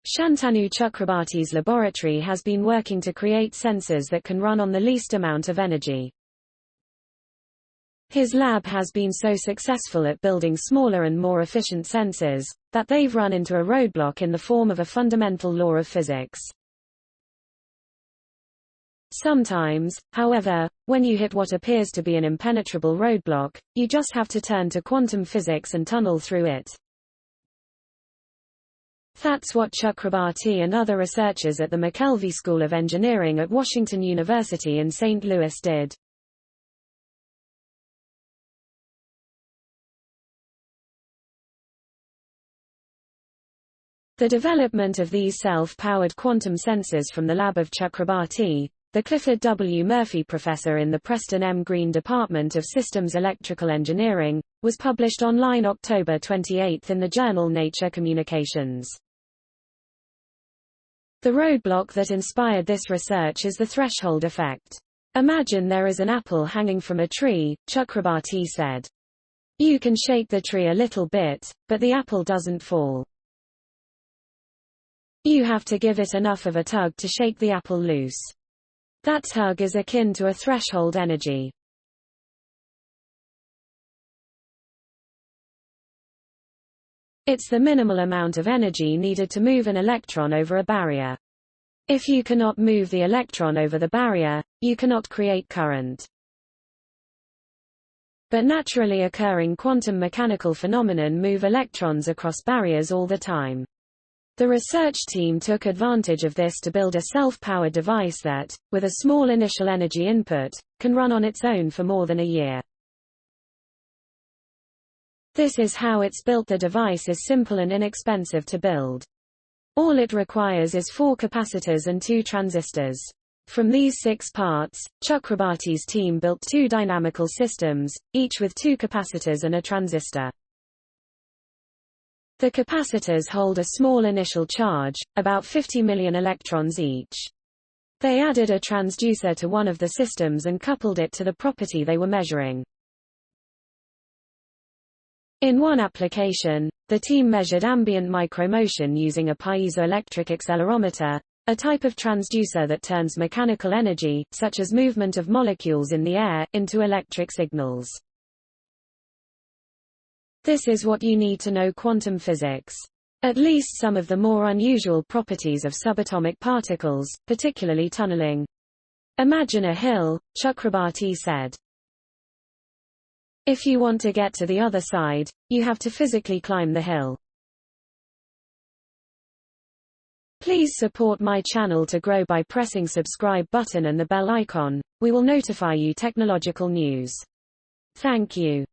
Shantanu Chakrabarty's laboratory has been working to create sensors that can run on the least amount of energy. His lab has been so successful at building smaller and more efficient sensors, that they've run into a roadblock in the form of a fundamental law of physics. Sometimes, however, when you hit what appears to be an impenetrable roadblock, you just have to turn to quantum physics and tunnel through it. That's what Chakrabarty and other researchers at the McKelvey School of Engineering at Washington University in St. Louis did. The development of these self-powered quantum sensors from the lab of Chakrabarty, the Clifford W. Murphy Professor in the Preston M. Green Department of Systems Electrical Engineering, was published online October 28 in the journal Nature Communications. The roadblock that inspired this research is the threshold effect. Imagine there is an apple hanging from a tree, Chakrabarty said. You can shake the tree a little bit, but the apple doesn't fall. You have to give it enough of a tug to shake the apple loose. That tug is akin to a threshold energy. It's the minimal amount of energy needed to move an electron over a barrier. If you cannot move the electron over the barrier, you cannot create current. But naturally occurring quantum mechanical phenomenon move electrons across barriers all the time. The research team took advantage of this to build a self-powered device that, with a small initial energy input, can run on its own for more than a year. This is how it's built. The device is simple and inexpensive to build. All it requires is 4 capacitors and 2 transistors. From these 6 parts, Chakrabarty's team built 2 dynamical systems, each with 2 capacitors and a transistor. The capacitors hold a small initial charge, about 50 million electrons each. They added a transducer to one of the systems and coupled it to the property they were measuring. In one application, the team measured ambient micromotion using a piezoelectric accelerometer, a type of transducer that turns mechanical energy, such as movement of molecules in the air, into electric signals. This is what you need to know quantum physics. At least some of the more unusual properties of subatomic particles, particularly tunneling. Imagine a hill, Chakrabarty said. If you want to get to the other side, you have to physically climb the hill. Please support my channel to grow by pressing subscribe button and the bell icon. We will notify you technological news. Thank you.